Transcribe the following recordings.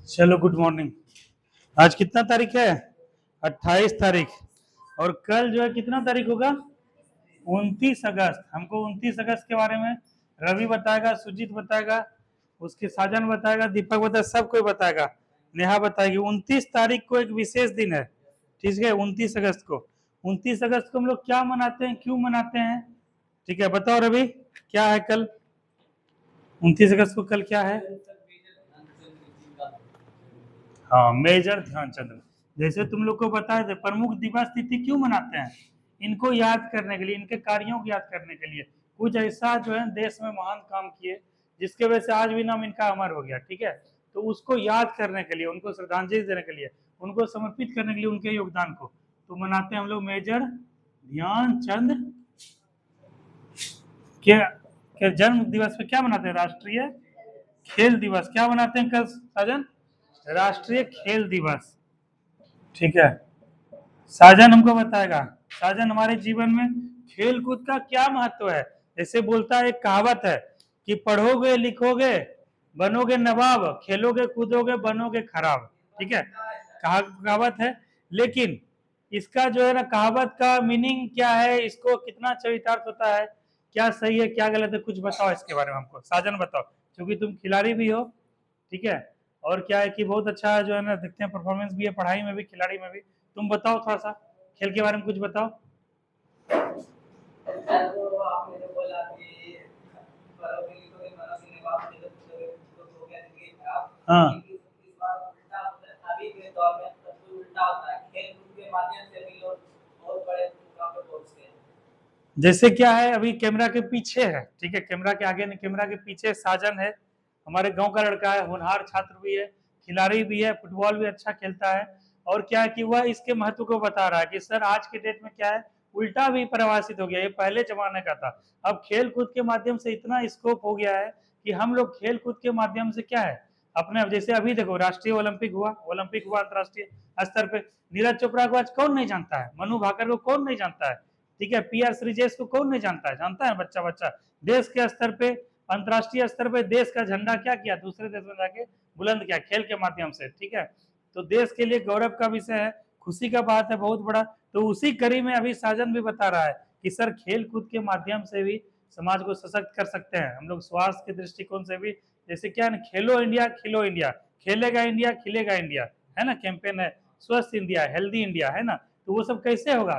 चलो good morning. आज कितना तारीख है? 28 तारीख। और कल जो है कितना तारीख होगा? 29 अगस्त। हमको 29 अगस्त के बारे में रवि बताएगा, सुजीत बताएगा, उसके साजन बताएगा, दीपक बताएगा, सब कोई बताएगा, नेहा बताएगी। 29 तारीख को एक विशेष दिन है, ठीक है। 29 अगस्त को, 29 अगस्त को हम लोग क्या मनाते हैं, क्यों मनाते हैं? ठीक है, बताओ रवि, क्या है कल 29 अगस्त को? कल क्या है? हाँ, मेजर ध्यानचंद। जैसे तुम लोग को पता है प्रमुख दिवस तिथि क्यों मनाते हैं? इनको याद करने के लिए, इनके कार्यों को याद करने के लिए। कुछ ऐसा जो है देश में महान काम किए जिसके वजह से आज भी नाम इनका अमर हो गया, ठीक है। तो उसको याद करने के लिए, उनको श्रद्धांजलि देने के लिए, उनको समर्पित करने के लिए, उनके योगदान को तो मनाते हैं हम लोग मेजर ध्यानचंद के जन्म दिवस पे क्या मनाते हैं? राष्ट्रीय खेल दिवस। क्या मनाते हैं कल साजन? राष्ट्रीय खेल दिवस, ठीक है। साजन हमको बताएगा, साजन हमारे जीवन में खेल कूद का क्या महत्व है। जैसे बोलता है, एक कहावत है कि पढ़ोगे लिखोगे बनोगे नवाब, खेलोगे कूदोगे बनोगे खराब, ठीक है। कहावत है, लेकिन इसका जो है ना कहावत का मीनिंग क्या है, इसको कितना चरितार्थ होता है, क्या सही है क्या गलत है, कुछ बताओ इसके बारे में हमको। साजन बताओ, क्योंकि तुम खिलाड़ी भी हो, ठीक है। और क्या है कि बहुत अच्छा जो है ना देखते हैं, परफॉर्मेंस भी है पढ़ाई में भी खिलाड़ी में भी। तुम बताओ थोड़ा सा खेल के बारे में कुछ बताओ। हाँ, जैसे क्या है, अभी कैमरा के पीछे है, ठीक है, कैमरा के आगे नहीं, कैमरा के पीछे साजन है, हमारे गांव का लड़का है, होनहार छात्र भी है, खिलाड़ी भी है, फुटबॉल भी अच्छा खेलता है। और क्या है कि वह इसके महत्व को बता रहा है कि सर आज के डेट में क्या है, उल्टा भी परिभाषित हो गया, ये पहले जमाने का था। अब खेल कूद के माध्यम से इतना स्कोप हो गया है कि हम लोग खेल कूद के माध्यम से क्या है अपने, जैसे अभी देखो राष्ट्रीय ओलंपिक हुआ, अंतर्राष्ट्रीय स्तर पे। नीरज चोपड़ा को आज कौन नहीं जानता है, मनु भाकर को कौन नहीं जानता है, ठीक है। पीआर श्रीजेश को कौन नहीं जानता है, जानता है बच्चा बच्चा। देश के स्तर पे, अंतर्राष्ट्रीय स्तर पे देश का झंडा क्या किया, दूसरे देश में जाके बुलंद किया खेल के माध्यम से, ठीक है। तो देश के लिए गौरव का विषय है, खुशी का बात है बहुत बड़ा। तो उसी कड़ी में अभी साजन भी बता रहा है कि सर खेल कूद के माध्यम से भी समाज को सशक्त कर सकते हैं हम लोग, स्वास्थ्य के दृष्टिकोण से भी। जैसे क्या है ना, खेलो इंडिया खिलो इंडिया, खेलेगा इंडिया खिलेगा इंडिया, है ना, कैंपेन है स्वस्थ इंडिया हेल्दी इंडिया, है ना। तो वो सब कैसे होगा?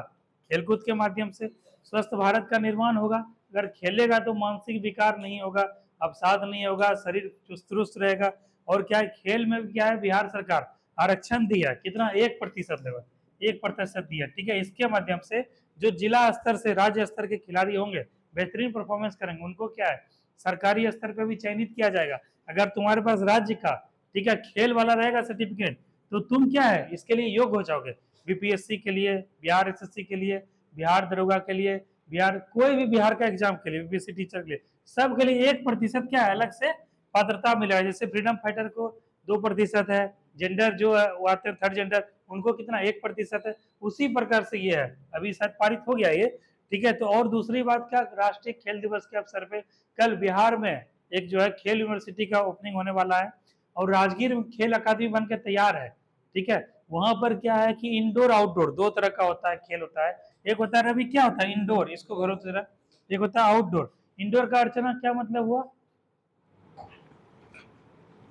खेलकूद के माध्यम से स्वस्थ भारत का निर्माण होगा। अगर खेलेगा तो मानसिक विकार नहीं होगा, अवसाद नहीं होगा, शरीर चुस्त दुरुस्त रहेगा। और क्या है, खेल में क्या है, बिहार सरकार आरक्षण दिया, कितना 1% लेवल, 1% दिया, ठीक है। इसके माध्यम से जो जिला स्तर से राज्य स्तर के खिलाड़ी होंगे, बेहतरीन परफॉर्मेंस करेंगे, उनको क्या है सरकारी स्तर पर भी चयनित किया जाएगा। अगर तुम्हारे पास राज्य का, ठीक है, खेल वाला रहेगा सर्टिफिकेट, तो तुम क्या है इसके लिए योग्य हो जाओगे। बीपीएससी के लिए, बिहार एसएससी के लिए, बिहार दरोगा के लिए, बिहार कोई भी बिहार का एग्जाम के लिए, बीपीएससी टीचर के लिए, सब के लिए 1% क्या है अलग से पात्रता मिलेगा। जैसे फ्रीडम फाइटर को 2% है, जेंडर जो है वो आते हैं थर्ड जेंडर, उनको कितना 1% है। उसी प्रकार से ये है, अभी शायद पारित हो गया ये, ठीक है। तो और दूसरी बात क्या, राष्ट्रीय खेल दिवस के अवसर पे कल बिहार में एक जो है खेल यूनिवर्सिटी का ओपनिंग होने वाला है, और राजगीर में खेल अकादमी बन के तैयार है, ठीक है। वहां पर क्या है कि इंडोर आउटडोर दो तरह का होता है, खेल होता है। एक होता है रवि, क्या होता है इंडोर, इसको घरों से जरा। एक होता है आउटडोर। इंडोर का अर्चना क्या मतलब हुआ?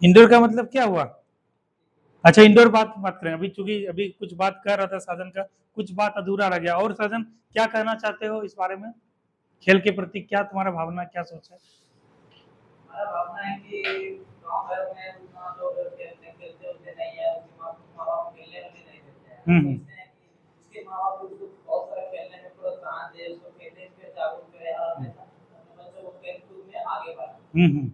इंडोर का मतलब क्या हुआ? अच्छा, इंडोर बात बात करें अभी, चूंकि अभी कुछ बात कर रहा था साधन का, कुछ बात अधूरा रह गया। और साधन क्या कहना चाहते हो इस बारे में, खेल के प्रति क्या तुम्हारा भावना, क्या सोच है? हमारा भावना है कि गांव घर में उतना लोग खेलते होते नहीं है, उसके माँ बाप खेलने भी नहीं देते हैं। सोचते हैं कि उसके माँ बाप उसको बहुत सारा खेलने में प्रोत्साहन दे, उसको खेलने पे जागरूक करे और हमेशा बच्चों को खेल कूद में आगे बढ़ाए।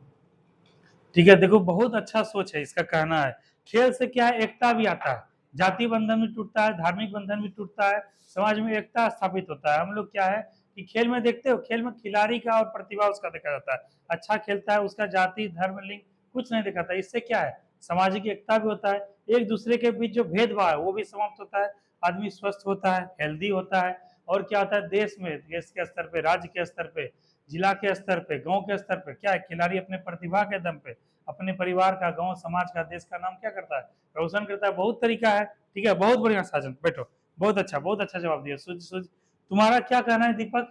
ठीक है, देखो बहुत अच्छा सोच है, इसका कहना है खेल से क्या है, एकता भी आता है, जाति बंधन भी टूटता है, धार्मिक बंधन भी टूटता है, समाज में एकता स्थापित होता है। हम लोग क्या है कि खेल में देखते हो, खेल में खिलाड़ी का और प्रतिभा उसका देखा जाता है, अच्छा खेलता है, उसका जाति धर्म लिंग कुछ नहीं दिखाता। इससे क्या है, सामाजिक एकता भी होता है, एक दूसरे के बीच जो भेदभाव है वो भी समाप्त होता है, आदमी स्वस्थ होता है, हेल्दी होता है। और क्या होता है, देश में, देश के स्तर पे, राज्य के स्तर पे जिला के स्तर पे, गांव के स्तर पे क्या है, खिलाड़ी अपने प्रतिभा के दम पे अपने परिवार का, गांव समाज का, देश का नाम क्या करता है, रोशन करता है। बहुत तरीका है, ठीक है। बहुत बढ़िया साजन, बैठो। बहुत अच्छा जवाब दिया। सूझ सूझ तुम्हारा क्या कहना है दीपक?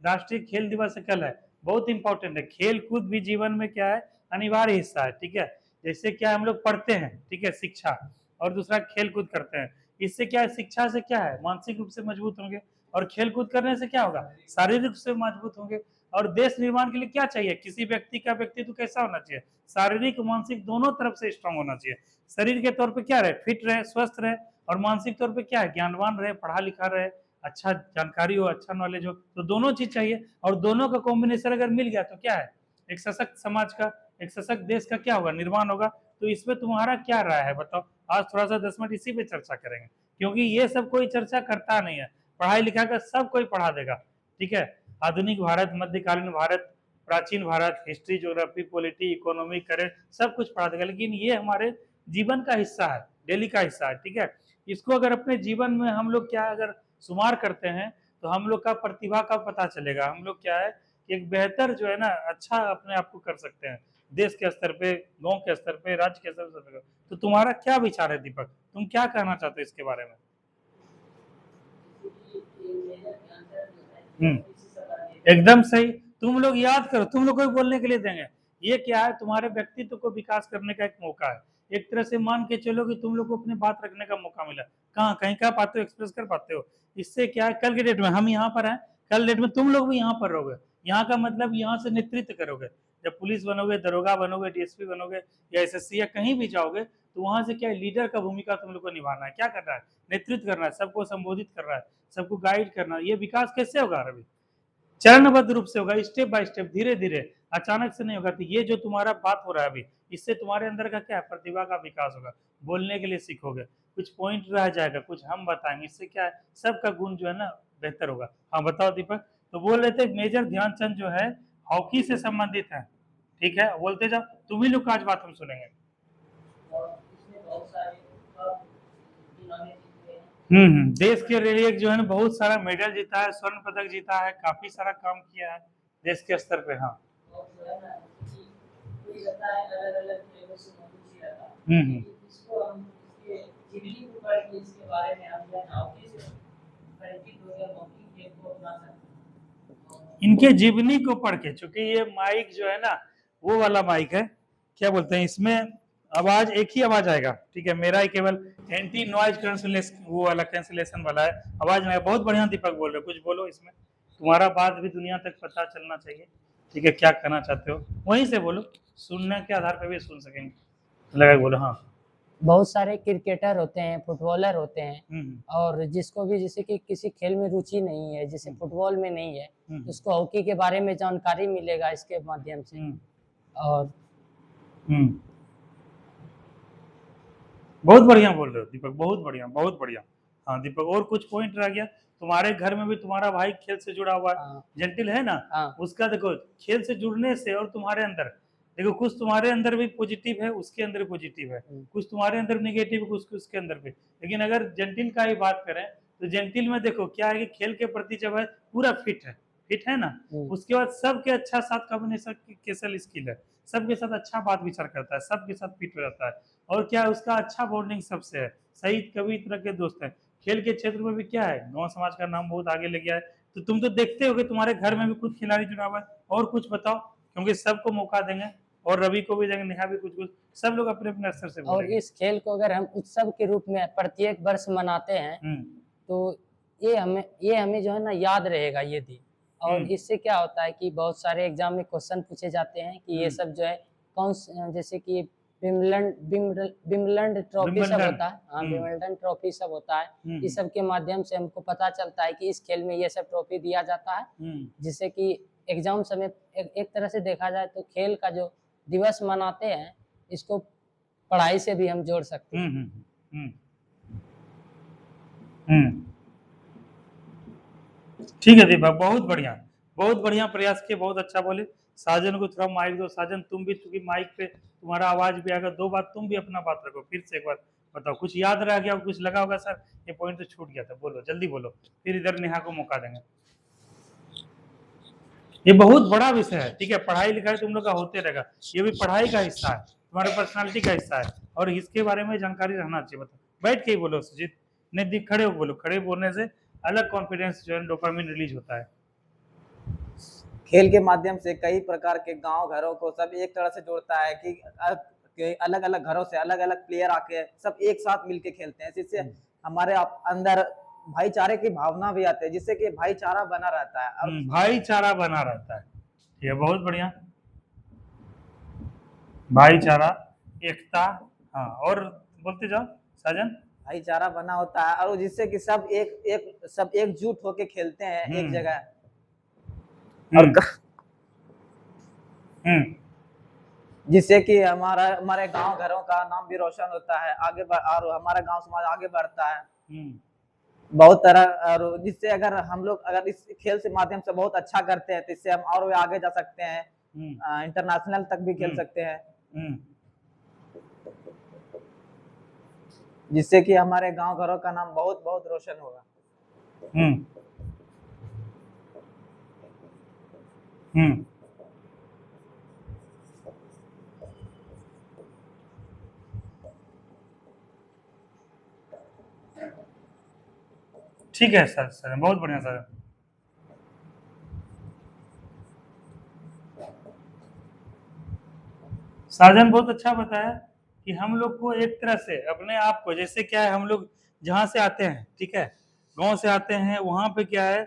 राष्ट्रीय खेल दिवस कल है, बहुत इंपॉर्टेंट है। खेल कूद भी जीवन में क्या है, अनिवार्य हिस्सा है, ठीक है। जैसे क्या हम लोग पढ़ते हैं, ठीक है, शिक्षा, और दूसरा खेल कूद करते हैं। इससे क्या है, शिक्षा से क्या है, मानसिक रूप से मजबूत होंगे, और खेल कूद करने से क्या होगा, शारीरिक रूप से मजबूत होंगे। और देश निर्माण के लिए क्या चाहिए, किसी व्यक्ति का व्यक्तित्व कैसा होना चाहिए, शारीरिक मानसिक दोनों तरफ से स्ट्रांग होना चाहिए। शरीर के तौर पे क्या रहे, फिट रहे, स्वस्थ रहे, और मानसिक तौर पे क्या है, ज्ञानवान रहे, पढ़ा लिखा रहे, अच्छा जानकारी हो, अच्छा नॉलेज हो, तो दोनों चीज चाहिए। और दोनों का कॉम्बिनेशन अगर मिल गया तो क्या है, एक सशक्त समाज का, एक सशक्त देश का क्या होगा, निर्माण होगा। तो इसमें तुम्हारा क्या राय है बताओ? आज थोड़ा सा 10 मिनट इसी पे चर्चा करेंगे, क्योंकि ये सब कोई चर्चा करता नहीं है। पढ़ाई लिखा का सब कोई पढ़ा देगा, ठीक है। आधुनिक भारत, मध्यकालीन भारत, प्राचीन Bharat, history, geography, polity, economy, current, सब कुछ पढ़ा देगा। लेकिन ये हमारे जीवन का हिस्सा है, डेली का हिस्सा है, ठीक है। इसको अगर अपने जीवन में हम लोग क्या अगर शुमार करते हैं तो हम लोग का प्रतिभा का पता चलेगा। हम लोग क्या है कि एक बेहतर जो है ना, अच्छा अपने आप को कर सकते हैं, देश के स्तर पे, गांव के स्तर पे, राज्य के स्तर पे। तो तुम्हारा क्या विचार है दीपक, तुम क्या कहना चाहते हो इसके बारे में? एकदम सही। तुम लोग याद करो, तुम लोग को बोलने के लिए देंगे। ये क्या है, तुम्हारे व्यक्तित्व को विकास करने का एक मौका है। एक तरह से मान के चलो कि तुम लोग को अपनी बात रखने का मौका मिला, कहाँ कहीं का पाते हो, एक्सप्रेस कर पाते हो। इससे क्या है, कल के डेट में हम यहाँ पर हैं, कल डेट में तुम लोग भी यहाँ पर रहोगे। यहाँ का मतलब यहाँ से नेतृत्व करोगे, जब पुलिस बनोगे, दरोगा बनोगे, डीएसपी बनोगे, या एसएससी या कहीं भी जाओगे, तो वहां से क्या लीडर का भूमिका तुम लोग को निभाना है। क्या करना है, नेतृत्व करना है, सबको संबोधित करना है, सबको गाइड करना है। ये विकास कैसे होगा रवि? चरणबद्ध रूप से होगा, स्टेप बाय स्टेप, धीरे धीरे, अचानक से नहीं होगा। तो ये जो तुम्हारा बात हो रहा है अभी, इससे तुम्हारे अंदर का क्या है, प्रतिभा का विकास होगा। बोलने के लिए सीखोगे, कुछ पॉइंट रह जाएगा, कुछ हम बताएंगे, इससे क्या है, सबका गुण जो है ना बेहतर होगा। हाँ बताओ दीपक। तो बोल रहे थे मेजर ध्यानचंद जो है हॉकी से संबंधित है, ठीक है, बोलते जाओ। तुम ही लोग का आज बात हम सुनेंगे। देश के लिए जो है ना बहुत सारा मेडल जीता है, स्वर्ण पदक जीता है, काफी सारा काम किया है देश के स्तर पे। हाँ। हम्म इनके जीवनी को पढ़ के, चूंकि ये माइक जो है ना वो वाला माइक है, क्या बोलते हैं, इसमें आवाज एक ही आवाज आएगा, ठीक है। मेरा ही केवल एंटी नॉइज कैंसिलेशन, वो वाला कैंसिलेशन वाला है, आवाज में बहुत बढ़िया। दीपक बोल रहे हो, कुछ बोलो इसमें, तुम्हारा बात भी दुनिया तक पता चलना चाहिए, ठीक है। क्या कहना चाहते हो वहीं से बोलो, सुनने के आधार पर भी सुन सकेंगे। लगा बोलो। हाँ। बहुत सारे क्रिकेटर होते हैं, फुटबॉलर होते हैं, और जिसको भी जैसे कि किसी खेल में रुचि नहीं है, जैसे फुटबॉल में नहीं है, उसको हॉकी के बारे में जानकारी मिलेगा इसके माध्यम से। और बहुत बढ़िया बोल रहे हो दीपक, बहुत बढ़िया, बहुत बढ़िया। हाँ दीपक, और कुछ पॉइंट रह गया? तुम्हारे घर में भी तुम्हारा भाई खेल से जुड़ा हुआ है, हाँ, जेंटिल है ना। हाँ, उसका देखो खेल से जुड़ने से, और तुम्हारे अंदर देखो कुछ तुम्हारे अंदर भी पॉजिटिव है, उसके अंदर भी पॉजिटिव है, कुछ तुम्हारे अंदर नेगेटिव है, कुछ उसके अंदर भी। लेकिन अगर जेंटिल का ही बात करें तो जेंटिल में देखो क्या है कि खेल के प्रति जब है पूरा फिट है ना। उसके बाद सबके अच्छा साथ कम्युनिकेशन कैसल स्किल है, सबके साथ अच्छा बात विचार करता है, सबके साथ फिट हो जाता है। और क्या है, उसका अच्छा बॉन्डिंग सबसे है, सही कभी तरह के दोस्त हैं। खेल के क्षेत्र में भी क्या है, गांव समाज का नाम बहुत आगे ले गया है। तो तुम तो देखते हो तुम्हारे घर में भी कुछ खिलाड़ी जुड़ा हुआ है। और कुछ बताओ, क्योंकि सबको मौका देंगे, और रवि को भी देंगे, नेहा भी, कुछ कुछ सब लोग अपने अपने स्तर से और बोलेंगे। इस खेल को अगर हम उत्सव के रूप में प्रत्येक वर्ष मनाते हैं, तो ये हमें जो है ना याद रहेगा ये दिन। और इससे क्या होता है कि बहुत सारे एग्जाम में क्वेश्चन पूछे जाते हैं कि ये सब जो है जैसे कि विम्बलडन ट्रॉफी सब होता है, हाँ, विम्बलडन ट्रॉफी सब होता है। इस सब के माध्यम से हमको पता चलता है कि इस खेल में ये सब ट्रॉफी दिया जाता है, जिससे कि एग्जाम समय एक तरह से देखा जाए तो खेल का जो दिवस मनाते हैं, इसको पढ़ाई से भी हम जोड़ सकते हैं। ठीक है दीपक, बहुत बढ़िया प्रयास किए, बहुत अच्छा बोले। साजन को थोड़ा माइक दो। साजन तुम भी, चूंकि माइक पे तुम्हारा आवाज भी आएगा, दो बात तुम भी अपना बात रखो, फिर से एक बार बताओ, कुछ याद रह गया, कुछ लगा होगा सर ये पॉइंट तो छूट गया था, बोलो जल्दी बोलो, फिर इधर नेहा को मौका देंगे। ये बहुत बड़ा विषय है, ठीक है। पढ़ाई लिखाई तुम लोग का होते रहेगा, ये भी पढ़ाई का हिस्सा है, तुम्हारे पर्सनालिटी का हिस्सा है, और इसके बारे में जानकारी रहना चाहिए। बताओ, बैठ के ही बोलो सुजीत, नहीं खड़े हो बोलो, खड़े बोलने से अलग कॉन्फिडेंस जो है डोपामिन रिलीज होता है। खेल के माध्यम से कई प्रकार के गांव घरों को सब एक तरह से जोड़ता है कि अलग अलग घरों से अलग अलग प्लेयर आके सब एक साथ मिलके खेलते हैं, जिससे हमारे अंदर भाईचारे की भावना भी आती है, जिससे कि भाईचारा बना रहता है। भाईचारा बना रहता है, ये बहुत बढ़िया, भाईचारा, एकता, हाँ, और बोलते जाओ साजन। भाईचारा बना होता है, और जिससे कि सब एकजुट होके खेलते हैं एक जगह, और जिससे कि हमारे गांव घरों का नाम भी रोशन होता है, और हमारा गांव समाज आगे बढ़ता है बहुत तरह। और जिससे हम लोग अगर इस खेल से माध्यम से बहुत अच्छा करते हैं तो इससे हम और आगे जा सकते हैं, इंटरनेशनल तक भी खेल सकते हैं, जिससे कि हमारे गांव घरों का नाम बहुत बहुत रोशन होगा। ठीक है सर, सर बहुत बढ़िया सर। साजन बहुत अच्छा बताया कि हम लोग को एक तरह से अपने आप को, जैसे क्या है, हम लोग जहाँ से आते हैं, ठीक है, गांव से आते हैं, वहां पे क्या है,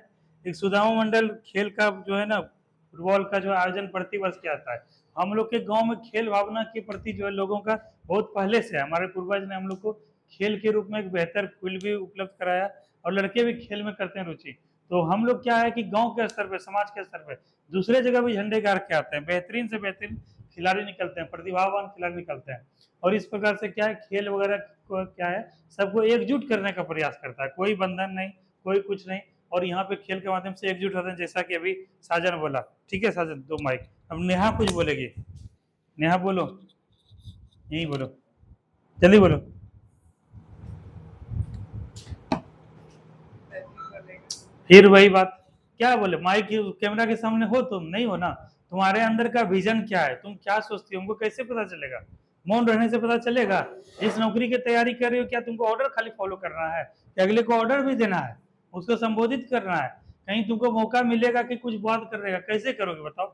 एक सुदामा मंडल खेल का जो है ना, फुटबॉल का जो आयोजन प्रति वर्ष किया जाता है। हम लोग के गांव में खेल भावना के प्रति जो है लोगों का बहुत पहले से है, हमारे पूर्वज ने हम लोग को खेल के रूप में एक बेहतर फील्ड भी उपलब्ध कराया, और लड़के भी खेल में करते हैं रुचि। तो हम लोग क्या है कि गांव के स्तर पे, समाज के स्तर पे, दूसरे जगह भी झंडे गाड़ के आते हैं, बेहतरीन से बेहतरीन खिलाड़ी निकलते हैं, प्रतिभावान खिलाड़ी निकलते हैं, और इस प्रकार से क्या है, खेल वगैरह को क्या है, सबको एकजुट करने का प्रयास करता है, कोई बंधन नहीं, कोई कुछ नहीं, और यहाँ पे खेल के माध्यम से एकजुट होते हैं, जैसा कि अभी साजन बोला। ठीक है साजन, दो माइक। अब नेहा कुछ बोलेगी, नेहा बोलो, यही बोलो, जल्दी बोलो। फिर वही बात, क्या बोले, माइक कैमरा के सामने हो, तुम नहीं हो ना, तुम्हारे अंदर का विजन क्या है, तुम क्या सोचती हो, हमको कैसे पता चलेगा? मौन रहने से पता चलेगा? जिस नौकरी की तैयारी कर रही हो, क्या तुमको ऑर्डर खाली फॉलो करना है, कि अगले को ऑर्डर भी देना है, उसको संबोधित करना है? कहीं तुमको मौका मिलेगा कि कुछ बात करेगा, कैसे करोगे बताओ?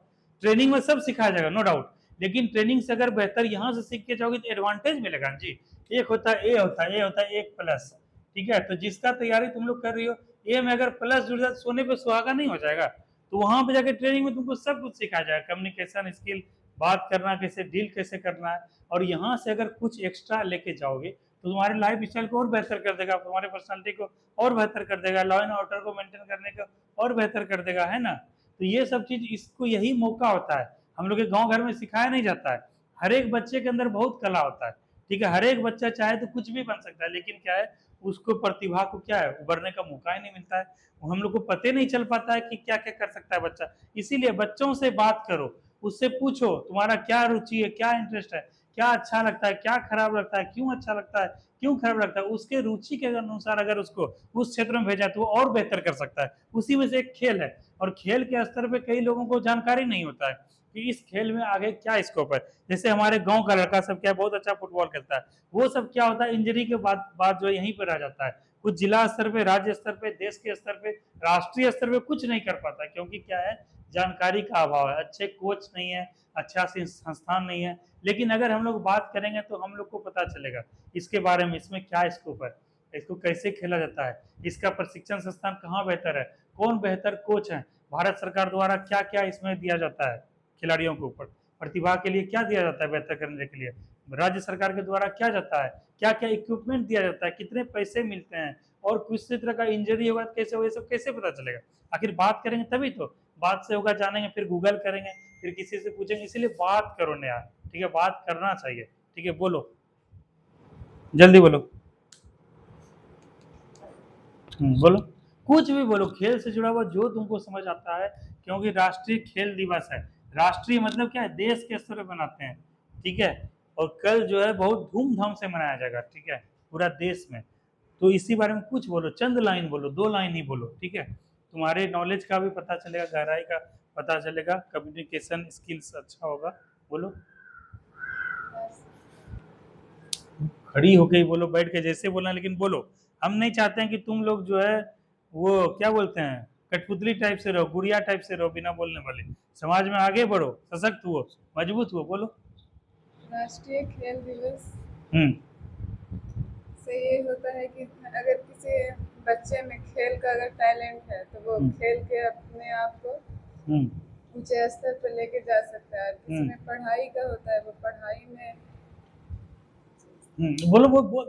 ट्रेनिंग में सब सिखाया जाएगा, नो डाउट, लेकिन ट्रेनिंग से अगर बेहतर यहाँ से सीख के जाओगे तो एडवांटेज मिलेगा जी। एक होता है ए, होता है ए, होता है एक प्लस, ठीक है। तो जिसका तैयारी तुम लोग कर रही हो, ए में अगर प्लस जुड़ जाए, सोने पे सुहागा नहीं हो जाएगा। तो वहां पे जाके ट्रेनिंग में तुमको सब कुछ सिखाया जाएगा, कम्युनिकेशन स्किल, बात करना कैसे, डील कैसे करना है। और यहाँ से अगर कुछ एक्स्ट्रा लेके जाओगे तो तुम्हारे लाइफ स्टाइल को और बेहतर कर देगा, तुम्हारे पर्सनालिटी को और बेहतर कर देगा, लॉ एंड ऑर्डर को मेंटेन करने का और बेहतर कर देगा, है ना। तो ये सब चीज, इसको यही मौका होता है, हम लोग के गाँव घर में सिखाया नहीं जाता है। हर एक बच्चे के अंदर बहुत कला होता है, ठीक है, हर एक बच्चा चाहे तो कुछ भी बन सकता है, लेकिन क्या है, उसको प्रतिभा को क्या है, उभरने का मौका ही नहीं मिलता है। हम लोग को पता नहीं चल पाता है कि क्या क्या कर सकता है बच्चा। इसीलिए बच्चों से बात करो, उससे पूछो तुम्हारा क्या रुचि है, क्या इंटरेस्ट है, क्या अच्छा लगता है, क्या खराब लगता है, क्यों अच्छा लगता है, क्यों खराब लगता है। उसके रुचि के अनुसार अगर उसको उस क्षेत्र में भेजा तो वो और बेहतर कर सकता है। उसी में से एक खेल है, और खेल के स्तर पे कई लोगों को जानकारी नहीं होता है कि इस खेल में आगे क्या स्कोप है। जैसे हमारे गांव का लड़का सब क्या बहुत अच्छा फुटबॉल खेलता है, वो सब क्या होता है, इंजरी के बाद जो यहीं पर रह जाता है, कुछ जिला स्तर पे, राज्य स्तर पे, देश के स्तर पे, राष्ट्रीय स्तर पे कुछ नहीं कर पाता, क्योंकि क्या है, जानकारी का अभाव है, अच्छे कोच नहीं है, अच्छा संस्थान नहीं है। लेकिन अगर हम लोग बात करेंगे तो हम लोग को पता चलेगा इसके बारे में, इसमें क्या स्कोप है, इसको कैसे खेला जाता है, इसका प्रशिक्षण संस्थान कहाँ बेहतर है, कौन बेहतर कोच है, भारत सरकार द्वारा क्या क्या इसमें दिया जाता है, खिलाड़ियों के ऊपर प्रतिभा के लिए क्या दिया जाता है बेहतर करने के लिए, राज्य सरकार के द्वारा क्या जाता है, क्या क्या इक्विपमेंट दिया जाता है, कितने पैसे मिलते हैं, और किसी तरह का इंजरी होगा कैसे होगा, सब कैसे पता चलेगा? आखिर बात करेंगे तभी तो, बात से होगा जानेंगे, फिर गूगल करेंगे, फिर किसी से पूछेंगे। इसीलिए बात करो ना यार, ठीक है, बात करना चाहिए, ठीक है। बोलो, जल्दी बोलो, बोलो, कुछ भी बोलो, खेल से जुड़ा हुआ जो तुमको समझ आता है, क्योंकि राष्ट्रीय खेल दिवस है। राष्ट्रीय मतलब क्या है, देश के स्तर पर बनाते हैं, ठीक है, और कल जो है बहुत धूमधाम से मनाया जाएगा, ठीक है, पूरा देश में। तो इसी बारे में कुछ बोलो, चंद लाइन बोलो, 2 लाइन ही बोलो, ठीक है। तुम्हारे नॉलेज का भी पता चलेगा, गहराई का पता चलेगा, कम्युनिकेशन स्किल्स अच्छा होगा। बोलो, खड़ी होके ही बोलो, बैठ के जैसे बोलना, लेकिन बोलो। हम नहीं चाहते हैं कि तुम लोग जो है वो क्या बोलते हैं, कठपुतली टाइप से रहो, गुड़िया टाइप से रहो, बिना बोलने वाले। समाज में आगे बढ़ो, सशक्त हुओ, मजबूत हुओ। बोलो। राष्ट्रीय खेल दिवस हम्म से ये होता है कि अगर किसी बच्चे में खेल का अगर टैलेंट है तो वो खेल के अपने आप को हम्म ऊंचे स्तर पर लेके जा सकता है। और किसी हम्म। में पढ़ाई का होता है, वो पढ़ाई में बोलो, वो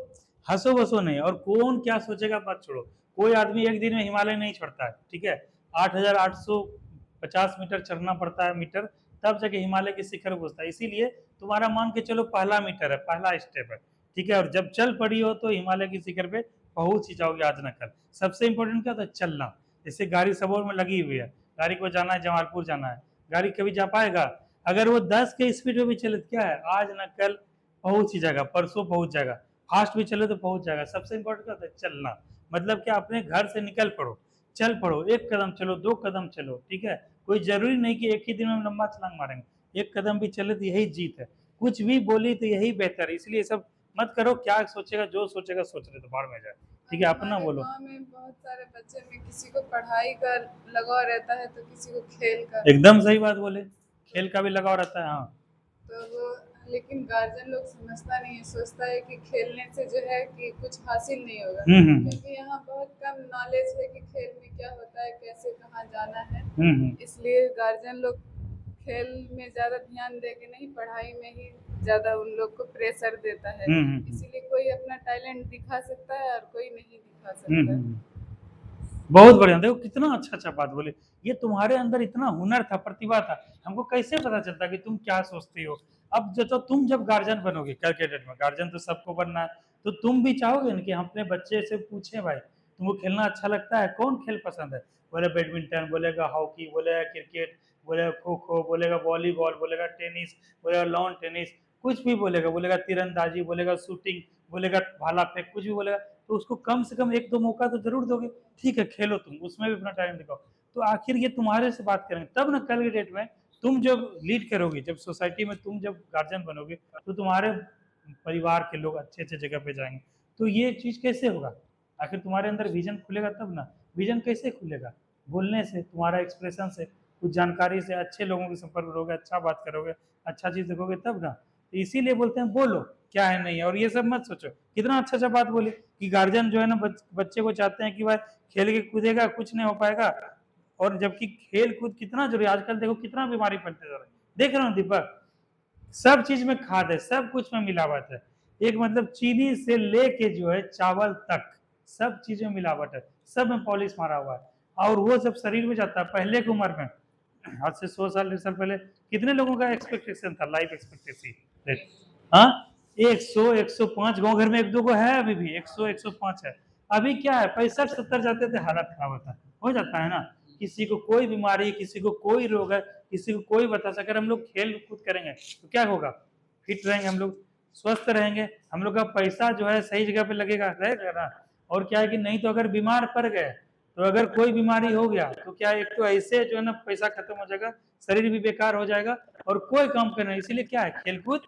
हंसो बसो नहीं, और कौन क्या सोचेगा मत छोड़ो। कोई आदमी एक दिन में हिमालय नहीं चढ़ता है, ठीक है। 8,850 मीटर चढ़ना पड़ता है, मीटर, तब जाके हिमालय के शिखर पहुंचता है। इसीलिए तुम्हारा मान के चलो पहला मीटर है, पहला स्टेप है, ठीक है। और जब चल पड़ी हो तो हिमालय के शिखर पे पहुंच ही जाओगे आज न कल। सबसे इंपॉर्टेंट क्या था, चलना। जैसे गाड़ी सबोर में लगी हुई है, गाड़ी को जाना है जमालपुर जाना है, गाड़ी कभी जा पाएगा? अगर वो 10 के स्पीड में भी चले तो क्या है, आज न कल पहुंच ही जाएगा, परसों पहुंच जाएगा। फास्ट भी चले तो पहुंच जाएगा। सबसे इंपॉर्टेंट क्या होता है, चलना। मतलब क्या, अपने घर से निकल पड़ो, चल पड़ो, एक कदम चलो, 2 कदम चलो, ठीक है। कोई जरूरी नहीं कि एक ही दिन में हम लंबा छलांग मारेंगे, एक कदम भी चले तो यही जीत है। कुछ भी बोली तो यही बेहतर है। इसलिए सब मत करो, क्या सोचेगा, जो सोचेगा सोच रहे तो बाहर में जाए, ठीक है। अपना हमारे बोलो। गांव में बहुत सारे बच्चे में किसी को पढ़ाई का लगाव रहता है तो किसी को खेल का। एकदम सही बात बोले, खेल का भी लगाव रहता है, हाँ। तो वो लेकिन गार्जियन लोग समझता नहीं है, सोचता है कि खेलने से जो है कि कुछ हासिल नहीं होगा। क्योंकि यहाँ बहुत कम नॉलेज है कि खेल में क्या होता है, कैसे कहाँ जाना है। इसलिए गार्जियन लोग खेल में ज्यादा ध्यान दे के नहीं, पढ़ाई में ही ज्यादा उन लोग को प्रेशर देता है। इसीलिए कोई अपना टैलेंट दिखा सकता है और कोई नहीं दिखा सकता है। बहुत बढ़िया, देखो कितना अच्छा अच्छा बात बोले। ये तुम्हारे अंदर इतना हुनर था, प्रतिभा था, हमको कैसे पता चलता कि तुम क्या सोचती हो। अब तो तुम जब गार्जियन बनोगे, कल के डेट में गार्जियन तो सबको बनना है, तो तुम भी चाहोगे ना कि हम अपने बच्चे से पूछें, भाई तुमको खेलना अच्छा लगता है, कौन खेल पसंद है? बोले बैडमिंटन, बोलेगा हॉकी, बोलेगा क्रिकेट, बोलेगा खो खो, बोलेगा वॉलीबॉल, बोलेगा टेनिस, बोलेगा लॉन टेनिस, कुछ भी बोलेगा, बोलेगा तीरंदाजी, बोलेगा शूटिंग, बोलेगा भाला फेंक, कुछ भी बोलेगा। तो उसको कम से कम 1-2 मौका तो जरूर दोगे। ठीक है, खेलो तुम, उसमें भी अपना टैलेंट दिखाओ। तो आखिर ये तुम्हारे से बात करेंगे तब ना, कल के डेट में तुम जब लीड करोगे, जब सोसाइटी में तुम जब गार्जियन बनोगे, तो तुम्हारे परिवार के लोग अच्छे अच्छे जगह पे जाएंगे। तो ये चीज कैसे होगा? आखिर तुम्हारे अंदर विजन खुलेगा तब ना। विजन कैसे खुलेगा? बोलने से, तुम्हारा एक्सप्रेशन से, कुछ जानकारी से, अच्छे लोगों के संपर्क करोगे, अच्छा बात करोगे, अच्छा चीज देखोगे तब ना। तो इसीलिए बोलते हैं बोलो क्या है नहीं है, और ये सब मत सोचो। कितना अच्छा अच्छा बात बोली कि गार्जियन जो है ना बच्चे को चाहते हैं कि भाई खेल के कूदेगा, कुछ नहीं हो पाएगा। और जबकि खेल कूद कितना जरूरी है। आजकल देखो कितना बीमारी फैलते जा रहा है, देख रहे हो दीपक, सब चीज में खाद है, सब कुछ में मिलावट है। एक मतलब चीनी से लेके जो है चावल तक, सब चीज में मिलावट है, सब में पॉलिश मारा हुआ है, और वो सब शरीर में जाता है। पहले की उम्र में, आज से 100 साल 100 साल पहले कितने लोगों का एक्सपेक्टेशन था, लाइफ एक्सपेक्टेंसी रेट? हाँ, 100 105, गाँव घर में 1-2 को है, अभी भी 100 105 है। अभी क्या है, 65-70 जाते थे, हालत खराब होता हो जाता है ना। किसी को कोई बीमारी, किसी को कोई रोग है, किसी को कोई बता सके। अगर हम लोग खेल कूद करेंगे तो क्या होगा, फिट रहेंगे हम लोग, स्वस्थ रहेंगे, हम लोग का पैसा जो है सही जगह पे लगेगा, रहेगा ना। और क्या है कि नहीं तो अगर बीमार पड़ गए, तो अगर कोई बीमारी हो गया तो क्या, एक तो ऐसे जो है ना पैसा खत्म हो जाएगा, शरीर भी बेकार हो जाएगा, और कोई काम करना। इसीलिए क्या है, खेलकूद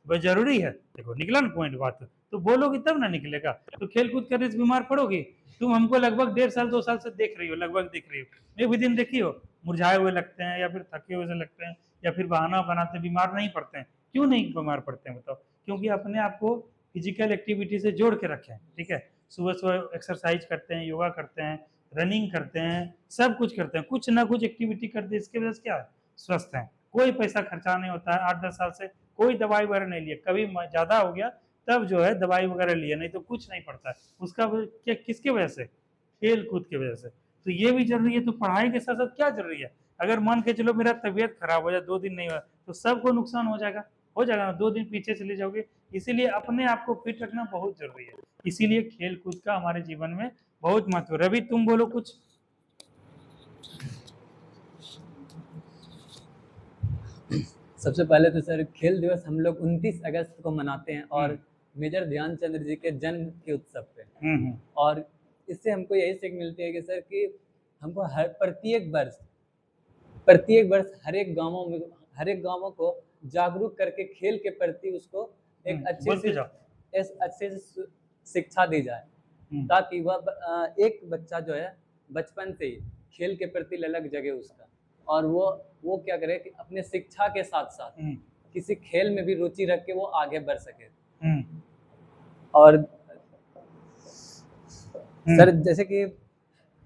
बहुत जरूरी है। देखो निकला ना पॉइंट बात, तो बोलोगी तब ना निकलेगा। तो खेलकूद करने से बीमार पड़ोगी। तुम हमको लगभग 1.5 साल 2 साल से देख रही हो, लगभग देख रही हो, एक भी दिन देखी हो मुरझाए हुए लगते हैं, या फिर थके हुए से लगते हैं, या फिर बहाना बनाते, बीमार नहीं पड़ते हैं। क्यों नहीं बीमार पड़ते हैं बताओ? क्योंकि अपने आप को फिजिकल एक्टिविटी से जोड़ के रखें, ठीक है। सुबह सुबह एक्सरसाइज करते हैं, योगा करते हैं, रनिंग करते हैं, सब कुछ करते हैं, कुछ ना कुछ एक्टिविटी करते हैं। इसके वजह से क्या है, स्वस्थ हैं। कोई पैसा खर्चा नहीं होता है। 8-10 साल से कोई दवाई वगैरह नहीं लिया, कभी ज्यादा हो गया तब जो है दवाई वगैरह लिया, नहीं तो कुछ नहीं पड़ता है। उसका क्या, किसके वजह से? खेल कूद की वजह से। तो ये भी जरूरी है। तो पढ़ाई के साथ साथ क्या जरूरी है, अगर मान के चलो मेरा तबीयत खराब हो जाए, 2 दिन नहीं हुआ, तो सबको नुकसान हो जाएगा, हो जाएगा ना, 2 दिन पीछे चले जाओगे। इसीलिए अपने आप को फिट रखना बहुत जरूरी है। इसीलिए खेल कूद का हमारे जीवन में बहुत महत्व है। रवि तुम बोलो कुछ। सबसे पहले तो सर, खेल दिवस हम लोग 29 अगस्त को मनाते हैं, और मेजर ध्यानचंद जी के जन्म के उत्सव पे। और इससे हमको यही सीख मिलती है कि सर कि हमको प्रत्येक वर्ष हर एक गांवों को जागरूक करके खेल के प्रति उसको एक अच्छे से शिक्षा दी जाए, ताकि वह एक बच्चा जो है बचपन से ही खेल के प्रति ललक जगे उसका, और वो क्या करे कि अपने शिक्षा के साथ साथ किसी खेल में भी रुचि रख के वो आगे बढ़ सके। और सर जैसे कि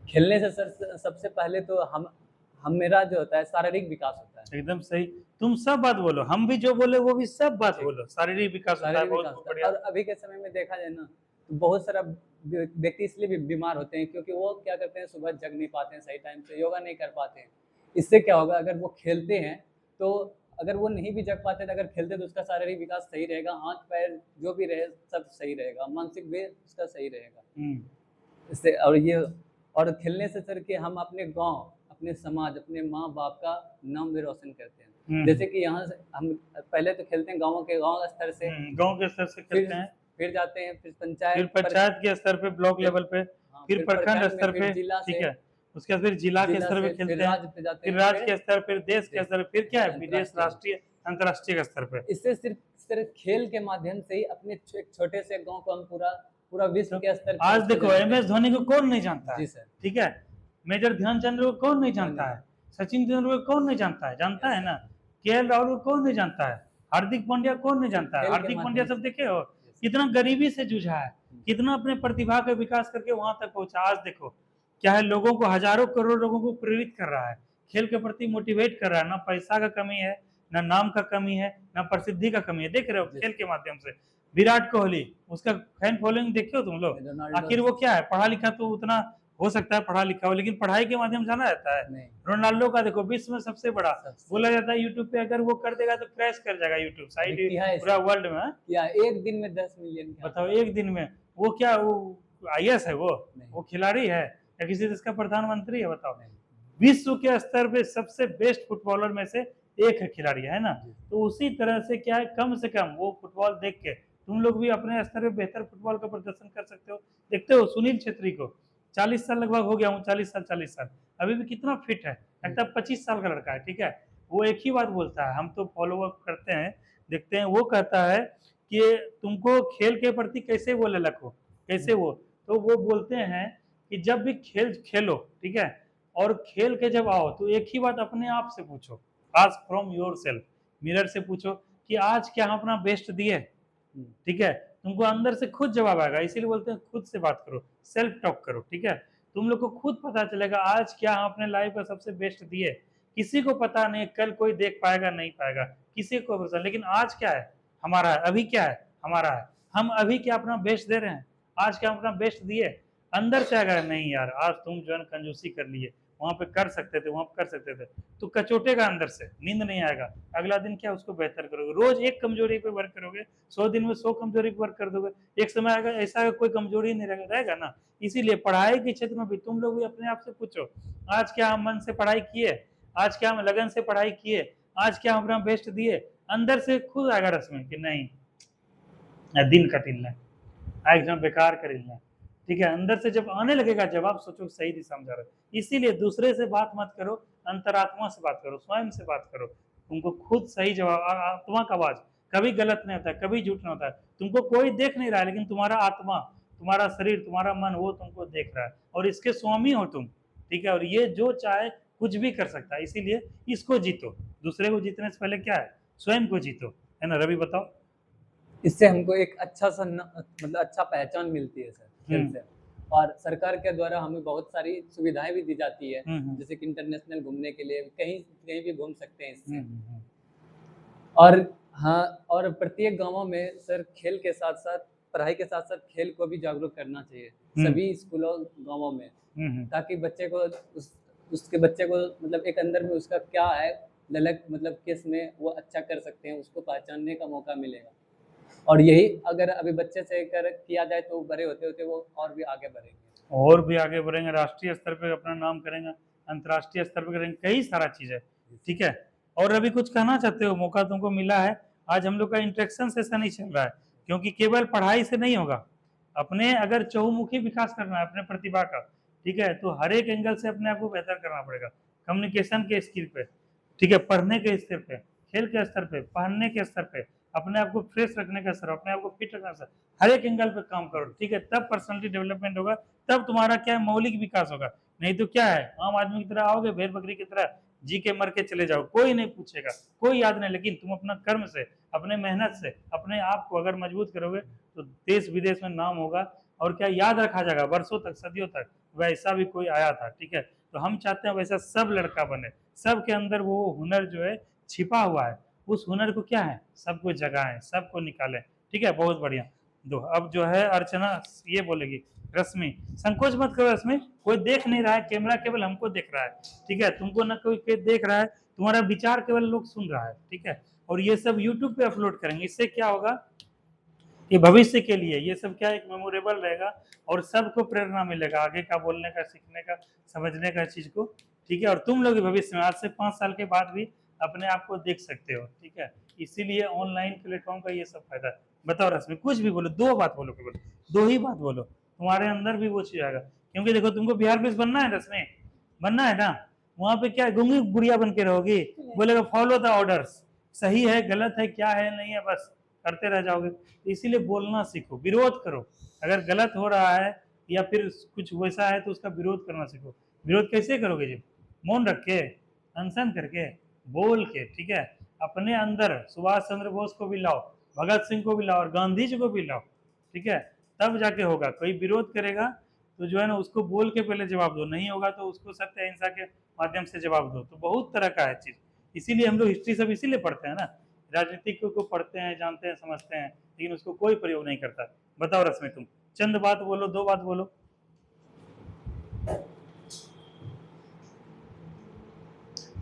खेलने से सर सबसे पहले तो हम मेरा जो होता है शारीरिक विकास होता है। एकदम सही, तुम सब बात बोलो, हम भी जो बोले वो भी सब बात बोलो। शारीरिक विकास होता है, बहुत बढ़िया। और अभी के समय में देखा जाए ना तो बहुत सारा व्यक्ति इसलिए भी बीमार होते हैं क्योंकि वो क्या करते हैं, सुबह जग नहीं पाते हैं सही टाइम से, योगा नहीं कर पाते हैं। इससे क्या होगा, अगर वो खेलते हैं तो अगर वो नहीं भी जग पाते तो अगर खेलते तो उसका शारीरिक विकास सही रहेगा, हाथ पैर जो भी रहे सब सही रहेगा, मानसिक भी उसका सही रहेगा। इससे और खेलने से सर कि हम अपने गांव, अपने समाज, अपने माँ बाप का नाम भी रोशन करते हैं। जैसे कि यहाँ से हम पहले तो खेलते हैं गाँव स्तर से, गाँव के स्तर से खेलते हैं, फिर जाते हैं फिर पंचायत के स्तर पे, ब्लॉक लेवल पे, फिर प्रखंड स्तर पे, ठीक है, उसके बाद फिर जिला के स्तर पे खेलते हैं, फिर राज्य के स्तर, फिर देश के स्तर, फिर क्या है विदेश, राष्ट्रीय, अंतर्राष्ट्रीय के स्तर पे। इससे सिर्फ खेल के माध्यम से ही अपने छोटे से गांव को हम पूरा विश्व के स्तर। आज देखो MS धोनी को कौन नहीं जानता है, ठीक है, मेजर ध्यानचंद को कौन नहीं जानता है, सचिन तेंदुलकर को कौन नहीं जानता है, जानता है ना, KL राहुल को कौन नहीं जानता है, हार्दिक पांड्या कौन नहीं जानता है। हार्दिक पांड्या सब देखे हो, कितना गरीबी से जूझा है, कितना अपने प्रतिभा का विकास करके वहां तक पहुंचा। आज देखो क्या है, लोगों को, हजारों करोड़ लोगों को प्रेरित कर रहा है, खेल के प्रति मोटिवेट कर रहा है। ना पैसा का कमी है, ना नाम का कमी है, ना प्रसिद्धि का कमी है। देख रहे हो खेल के माध्यम से विराट कोहली, उसका फैन फॉलोइंग देखियो तुम लोग। आखिर वो क्या है, पढ़ा लिखा तो उतना हो सकता है पढ़ा लिखा हो, लेकिन पढ़ाई के माध्यम जाना जाता है। रोनाल्डो का देखो, विश्व में सबसे बड़ा बोला जाता है यूट्यूब पे, अगर वो कर देगा तो क्रैश कर जाएगा यूट्यूब साइट पूरा वर्ल्ड में। या एक दिन में 10 मिलियन, बताओ एक दिन में। वो क्या, वो IAS है, वो खिलाड़ी है या किसी देश का प्रधानमंत्री है? बताओ। विश्व के स्तर पे सबसे बेस्ट फुटबॉलर में से एक है खिलाड़ी, है ना। तो उसी तरह से क्या है, कम से कम वो फुटबॉल देख के तुम लोग भी अपने स्तर पे बेहतर फुटबॉल का प्रदर्शन कर सकते हो। देखते हो सुनील छेत्री को 40 साल लगभग हो गया, 39 साल, अभी भी कितना फिट है, लगता है 25 साल का लड़का है, ठीक है। वो एक ही बात बोलता है, हम तो फॉलो अप करते हैं, देखते हैं, वो कहता है कि तुमको खेल के प्रति कैसे वो ललक हो, कैसे वो, तो वो बोलते हैं कि जब भी खेलो, ठीक है, और खेल के जब आओ तो एक ही बात अपने आप से पूछो, ask from your self, mirror से पूछो कि आज क्या हम अपना बेस्ट दिए, ठीक है। तुमको अंदर से खुद जवाब आएगा, इसीलिए बोलते हैं खुद से बात करो, सेल्फ टॉक करो, ठीक है। तुम लोग को खुद पता चलेगा आज क्या हम अपने लाइफ का सबसे बेस्ट दिए। किसी को पता नहीं, कल कोई देख पाएगा नहीं पाएगा, किसी को पता, लेकिन आज क्या है हमारा है, अभी क्या है हमारा है, हम अभी क्या अपना बेस्ट दे रहे हैं, आज क्या हम अपना बेस्ट दिए। अंदर से अगर नहीं यार, आज तुम जो है कंजूसी कर लिए, वहां पे कर सकते थे, वहां पे कर सकते थे, तो कचोटेगा अंदर से, नींद नहीं आएगा। अगला दिन क्या उसको बेहतर करोगे, रोज एक कमजोरी पे वर्क करोगे, 100 दिन में 100 कमजोरी पे वर्क कर दोगे, एक समय आएगा ऐसा कोई कमजोरी नहीं रहेगा ना। इसीलिए पढ़ाई के क्षेत्र में भी तुम लोग भी अपने आप से पूछो, आज क्या हम मन से पढ़ाई किए, आज क्या हम लगन से पढ़ाई किए, आज क्या हम अपना बेस्ट दिए। अंदर से खुद आएगा रस में कि नहीं दिन कटिल एकदम बेकार करिल, ठीक है। अंदर से जब आने लगेगा जवाब, सोचो सही दिशा में जा रहे हो। इसीलिए दूसरे से बात मत करो, अंतरात्मा से बात करो, स्वयं से बात करो, तुमको खुद सही जवाब, आत्मा का आवाज कभी गलत नहीं होता है, कभी झूठ नहीं होता है। तुमको कोई देख नहीं रहा है, लेकिन तुम्हारा आत्मा, तुम्हारा शरीर, तुम्हारा मन, वो तुमको देख रहा है, और इसके स्वामी हो तुम, ठीक है। और ये जो चाहे कुछ भी कर सकता है, इसीलिए इसको जीतो। दूसरे को जीतने से पहले क्या है, स्वयं को जीतो, है ना। रवि बताओ। इससे हमको एक अच्छा सा मतलब अच्छा पहचान मिलती है सर खेल से, और सरकार के द्वारा हमें बहुत सारी सुविधाएं भी दी जाती है, जैसे कि इंटरनेशनल घूमने के लिए कहीं भी घूम सकते हैं इससे। और हाँ, और प्रत्येक गांवों में सर खेल के साथ साथ, पढ़ाई के साथ साथ खेल को भी जागरूक करना चाहिए सभी स्कूलों गांवों में, ताकि बच्चे को उसके बच्चे को मतलब एक अंदर में उसका क्या है ललक, मतलब किस में वो अच्छा कर सकते हैं, उसको पहचानने का मौका मिलेगा। और यही अगर अभी बच्चे से किया जाए तो बड़े होते होते वो और भी आगे बढ़ेंगे, राष्ट्रीय स्तर पे अपना नाम करेंगे, अंतर्राष्ट्रीय स्तर पे करेंगे, कई सारा चीज है, ठीक है। और अभी कुछ कहना चाहते हो, मौका तुमको मिला है, आज हम लोग का इंटरेक्शन सेशन ही चल रहा है, क्योंकि केवल पढ़ाई से नहीं होगा, अपने अगर चहुमुखी विकास करना है अपने प्रतिभा का, ठीक है। तो हर एक एंगल से अपने आप को बेहतर करना पड़ेगा, कम्युनिकेशन के स्किल पे, ठीक है, पढ़ने के स्तर पे, खेल के स्तर पे, पहनने के स्तर पे, अपने आप को फ्रेश रखने का स्तर, अपने आप को फिट रखने का स्तर, हर एक एंगल पे काम करो, ठीक है। तब पर्सनैलिटी डेवलपमेंट होगा, तब तुम्हारा क्या है, मौलिक विकास होगा। नहीं तो क्या है, आम आदमी की तरह आओगे, भेड़ बकरी की तरह जी के मर के चले जाओ, कोई नहीं पूछेगा, कोई याद नहीं। लेकिन तुम अपना कर्म से, अपने मेहनत से अपने आप को अगर मजबूत करोगे तो देश विदेश में नाम होगा, और क्या याद रखा जाएगा वर्षों तक, सदियों तक, वैसा भी कोई आया था, ठीक है। तो हम चाहते हैं वैसा सब लड़का बने, सबके अंदर वो हुनर जो है छिपा हुआ है, उस हुनर को क्या है, सबको जगाएं, सबको निकालें, ठीक है। बहुत बढ़िया। दो अब जो है अर्चना ये बोलेगी, रश्मि संकोच मत करो रश्मि, कोई देख नहीं रहा है, कैमरा केवल हमको देख रहा है, ठीक है, तुमको ना कोई देख रहा है, तुम्हारा विचार केवल लोग सुन रहा है, ठीक है। और ये सब यूट्यूब पे अपलोड करेंगे, इससे क्या होगा कि भविष्य के लिए ये सब क्या एक मेमोरेबल रहेगा, और सबको प्रेरणा मिलेगा आगे का बोलने का, सीखने का, समझने का चीज को, ठीक है। और तुम लोग भविष्य में आज से 5 साल के बाद भी अपने आप को देख सकते हो, ठीक है। इसीलिए ऑनलाइन प्लेटफॉर्म का ये सब फायदा है। बताओ रश्मि, कुछ भी बोलो, 2 बात बोलो, केवल 2 ही बात बोलो, तुम्हारे अंदर भी वो चीज आएगा। क्योंकि देखो तुमको बिहार पुलिस बनना है रश्मि, बनना है ना, वहां पे क्या गूंगी गुड़िया बन के रहोगी, बोलेगा फॉलो द ऑर्डर्स, सही है गलत है क्या है नहीं है बस करते रह जाओगे। इसीलिए बोलना सीखो, विरोध करो, अगर गलत हो रहा है या फिर कुछ वैसा है तो उसका विरोध करना सीखो। विरोध कैसे करोगे जी, मौन रख के, अनशन करके, बोल के, ठीक है। अपने अंदर सुभाष चंद्र बोस को भी लाओ, भगत सिंह को भी लाओ, और गांधी जी को भी लाओ, ठीक है, तब जाके होगा। कोई विरोध करेगा तो जो है ना उसको बोल के पहले जवाब दो, नहीं होगा तो उसको सत्य अहिंसा के माध्यम से जवाब दो। तो बहुत तरह का है चीज, इसीलिए हम लोग हिस्ट्री सब इसीलिए पढ़ते हैं ना, राजनीतिक को पढ़ते हैं, जानते हैं, समझते हैं, लेकिन उसको कोई प्रयोग नहीं करता। बताओ रश्मि, तुम चंद बात बोलो, 2 बात बोलो।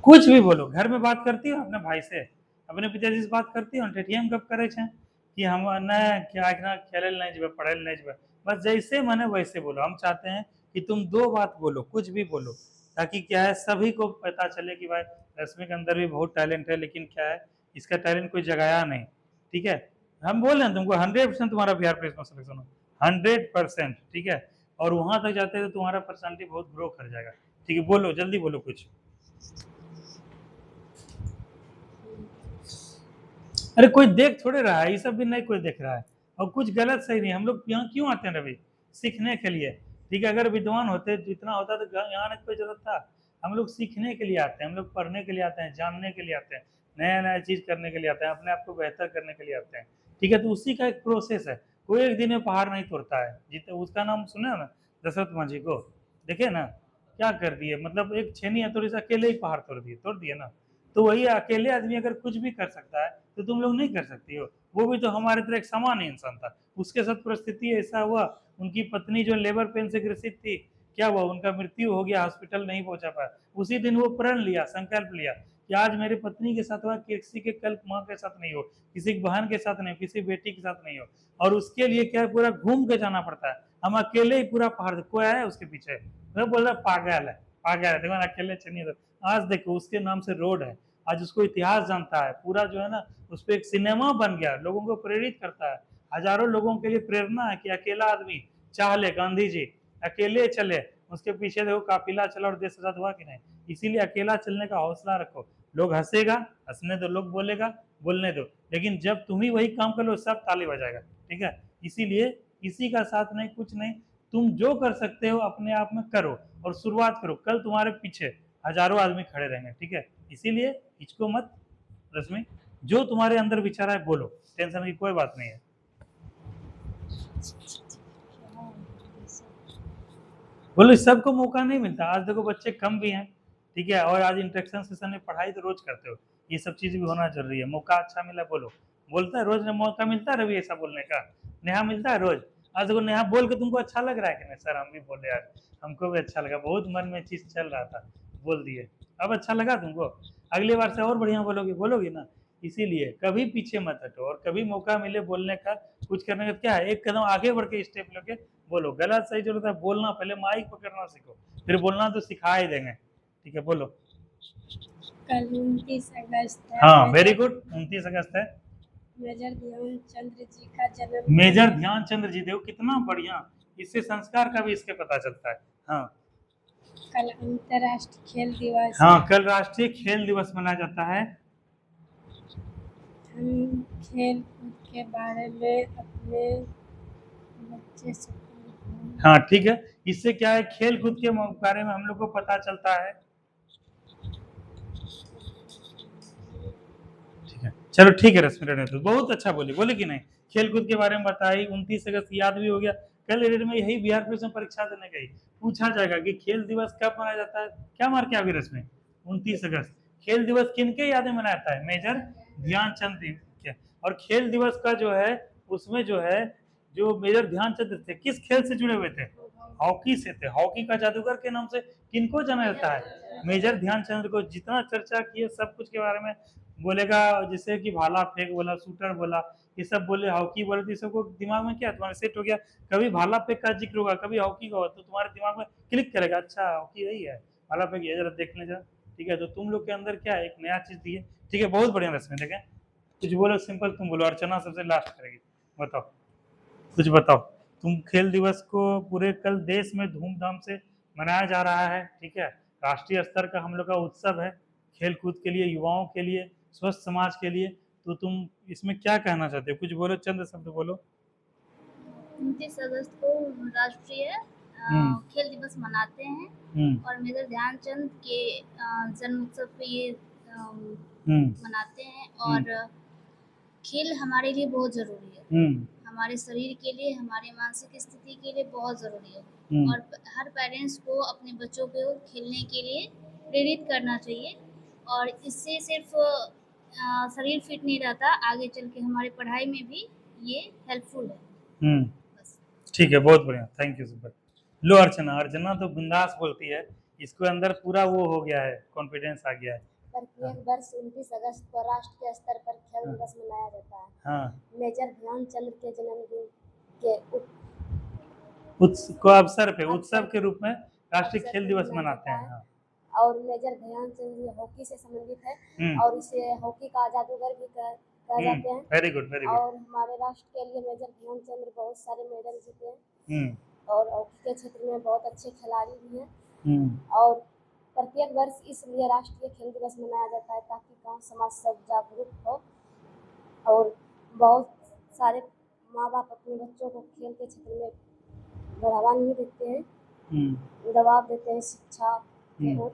कुछ भी बोलो, घर में बात करती हो अपने भाई से, अपने पिताजी से बात करती हो, टेटियम कब करे छे कि हम न क्या ना खेले नहीं जब पढ़े नहीं जब, बस जैसे मने वैसे बोलो। हम चाहते हैं कि तुम 2 बात बोलो, कुछ भी बोलो, ताकि क्या है सभी को पता चले कि भाई रश्मि के अंदर भी बहुत टैलेंट है, लेकिन क्या है इसका टैलेंट कोई जगाया नहीं, ठीक है। हम बोल रहे हैं तुमको 100% तुम्हारा बिहार पुलिस में सिलेक्शन हो, 100%, ठीक है। और वहां तक जाते हैं तो तुम्हारा पर्सनालिटी बहुत ग्रो कर जाएगा, ठीक है। बोलो जल्दी बोलो कुछ। अरे कोई देख थोड़े रहा है, ये सब भी नहीं कोई देख रहा है, और कुछ गलत सही नहीं। हम लोग यहाँ क्यों आते हैं रवि, सीखने के लिए, ठीक है। अगर विद्वान होते जितना होता तो यहाँ आने की कोई जरूरत था। हम लोग सीखने के लिए आते हैं, हम लोग पढ़ने के लिए आते हैं, जानने के लिए आते हैं, नया नया चीज करने के लिए आते हैं, अपने आप को बेहतर करने के लिए आते हैं, ठीक है। तो उसी का एक प्रोसेस है, कोई एक दिन में पहाड़ नहीं तोड़ता है। जितना उसका नाम सुने ना दशरथ मांझी को, देखे ना क्या कर दिए, मतलब एक छेनी हथौड़ी से अकेले ही पहाड़ तोड़ दिए ना। तो वही अकेले आदमी अगर कुछ भी कर सकता है तो तुम लोग नहीं कर सकती हो। वो भी तो हमारे तरह एक सामान्य इंसान था, उसके साथ परिस्थिति ऐसा हुआ, उनकी पत्नी जो लेबर पेन से ग्रसित थी, क्या हुआ, उनका मृत्यु हो गया, हॉस्पिटल नहीं पहुंचा पाया। उसी दिन वो प्रण लिया, संकल्प लिया कि आज मेरी पत्नी के साथ हुआ, किसी के कल माँ के साथ नहीं हो, किसी की बहन के साथ नहीं, किसी बेटी के साथ नहीं हो। और उसके लिए क्या पूरा घूम के जाना पड़ता है, हम अकेले ही पूरा पहाड़, कोई है उसके पीछे, मैं बोल रहा पागल है, पागल है, देखो अकेले चलिए। आज देखो उसके नाम से रोड है, आज उसको इतिहास जानता है पूरा, जो है ना उस पर एक सिनेमा बन गया, लोगों को प्रेरित करता है, हजारों लोगों के लिए प्रेरणा है कि अकेला आदमी चाह ले, गांधी जी अकेले चले, उसके पीछे देखो काफिला चला और देश आजाद हुआ कि नहीं। इसीलिए अकेला चलने का हौसला रखो, लोग हंसेगा, हंसने दो, लोग बोलेगा, बोलने दो, लेकिन जब तुम ही वही काम कर लो सब ताली बजाएगा, ठीक है। इसीलिए किसी का साथ नहीं, कुछ नहीं, तुम जो कर सकते हो अपने आप में करो और शुरुआत करो, कल तुम्हारे पीछे हजारों आदमी खड़े रहेंगे, ठीक है। इसीलिए हिचको मत रश्मि, जो तुम्हारे अंदर विचार है बोलो, टेंशन की कोई बात नहीं है। बोलो, सबको मौका नहीं मिलता, आज देखो बच्चे कम भी हैं, ठीक है, और आज इंटरेक्शन सेशन में पढ़ाई तो रोज करते हो, ये सब चीज भी होना जरूरी है। मौका अच्छा मिला बोलो, बोलता है रोज मौका मिलता है रवि ऐसा बोलने का, नेहा मिलता है रोज। आज देखो नेहा बोल के तुमको अच्छा लग रहा है कि नहीं, सर हम भी बोले यार, हमको भी अच्छा लगा, बहुत मन में चीज चल रहा था, बोल दिए, अब अच्छा लगा तुमको, अगली बार से और बढ़िया बोलोगी ना। इसीलिए कभी पीछे मत हटो, और कभी मौका मिले बोलने का, कुछ करने का, क्या है एक कदम आगे बढ़ के स्टेप लेके बोलो, गलत सही जरूरत है बोलना, पहले माइक पकड़ना सीखो, फिर बोलना तो सिखा ही देंगे, ठीक है। बोलो कल 29 अगस्त है। हाँ वेरी गुड, 29 अगस्त है, मेजर ध्यानचंद्र जी का जन्म। मेजर ध्यानचंद्र जी, देखो कितना बढ़िया, इससे संस्कार का भी इसके पता चलता है। हाँ कल अंतर्राष्ट्रीय खेल दिवस हाँ, है। कल राष्ट्रीय खेल दिवस मनाया जाता है। हम खेल कूद के बारे में अपने बच्चे से हाँ ठीक है, इससे क्या है, खेल कूद के बारे में हम लोग को पता चलता है। ठीक है, चलो ठीक है रश्मि, रहने दो, बहुत अच्छा बोले, बोले कि नहीं, खेल कूद के बारे में बताई, 29 अगस्त याद भी हो गया। कल डेट में यही बिहार पुलिस में परीक्षा देने गई, पूछा जाएगा कि खेल दिवस कब मनाया जाता है, क्या मार के आगे रश्मि, 29 अगस्त। खेल दिवस किनके याद में मनाया जाता है, मेजर ध्यानचंद के। और खेल दिवस का जो है, उसमें जो है, जो मेजर ध्यानचंद थे किस खेल से जुड़े हुए थे, हॉकी से थे। हॉकी का जादूगर के नाम से किनको जाना जाता है, मेजर ध्यानचंद को। जितना चर्चा किए सब कुछ के बारे में बोलेगा, जैसे कि भाला फेंक बोला, शूटर बोला, ये सब बोले, हॉकी बोले, तो ये सबको दिमाग में क्या तुम्हारे सेट हो गया, कभी भाला फेंक का जिक्र होगा, कभी हॉकी का होगा, तो तुम्हारे दिमाग में क्लिक करेगा, अच्छा हॉकी यही है, भाला फेंक ये, जरा देख ले जरा। ठीक है, तो तुम लोग के अंदर क्या है, एक नया चीज दी है। ठीक है, बहुत बढ़िया रस्में, देखें कुछ बोलो सिंपल, तुम बोलो, अर्चना सबसे लास्ट करेगी, बताओ कुछ बताओ। तुम खेल दिवस को पूरे कल देश में धूमधाम से मनाया जा रहा है, ठीक है, राष्ट्रीय स्तर का हम लोग का उत्सव है, खेल कूद के लिए, युवाओं के लिए, स्वस्थ समाज के लिए, तो तुम इसमें क्या कहना चाहते हो, कुछ बोलो, चंद शब्द बोलो। 29 अगस्त को राष्ट्रीय खेल दिवस मनाते हैं और मेजर ध्यानचंद के जन्म उत्सव पे ये मनाते हैं। और खेल हमारे लिए बहुत जरूरी है, हमारे शरीर के लिए, हमारे मानसिक स्थिति के लिए बहुत जरूरी है। और हर पेरेंट्स को अपने बच्चों को खेलने के लिए प्रेरित करना चाहिए, और इससे सिर्फ शरीर फिट नहीं रहता, आगे चल के हमारे पढ़ाई में भी ये हेल्पफुल है। बस ठीक है, बहुत बढ़िया, थैंक यू सुपर। लो अर्चना, अर्चना तो बिंदास बोलती है, इसको अंदर पूरा वो हो गया है, कॉन्फिडेंस आ गया है। प्रत्येक वर्ष 29 अगस्त को राष्ट्रीय स्तर पर खेल दिवस मनाया जाता है। हाँ, मेजर ध्यानचंद के जन्मदिन के को अवसर पे उत्सव के रूप में राष्ट्रीय खेल दिवस मनाते हैं। हाँ। और मेजर ध्यानचंद जी हॉकी से संबंधित है और इसे हॉकी का जादूगर भी कहा जाते हैं। Very good, very good. और हमारे राष्ट्र के लिए मेजर ध्यानचंद बहुत सारे मेडल जीते हैं और हॉकी के क्षेत्र में बहुत अच्छे खिलाड़ी भी हैं। और प्रत्येक वर्ष इसलिए राष्ट्रीय खेल दिवस मनाया जाता है ताकि गांव समाज सब जागरूक हो, और बहुत सारे माँ बाप अपने बच्चों को खेल के क्षेत्र में बढ़ावा नहीं देते हैं, दबाव देते हैं शिक्षा के ओर,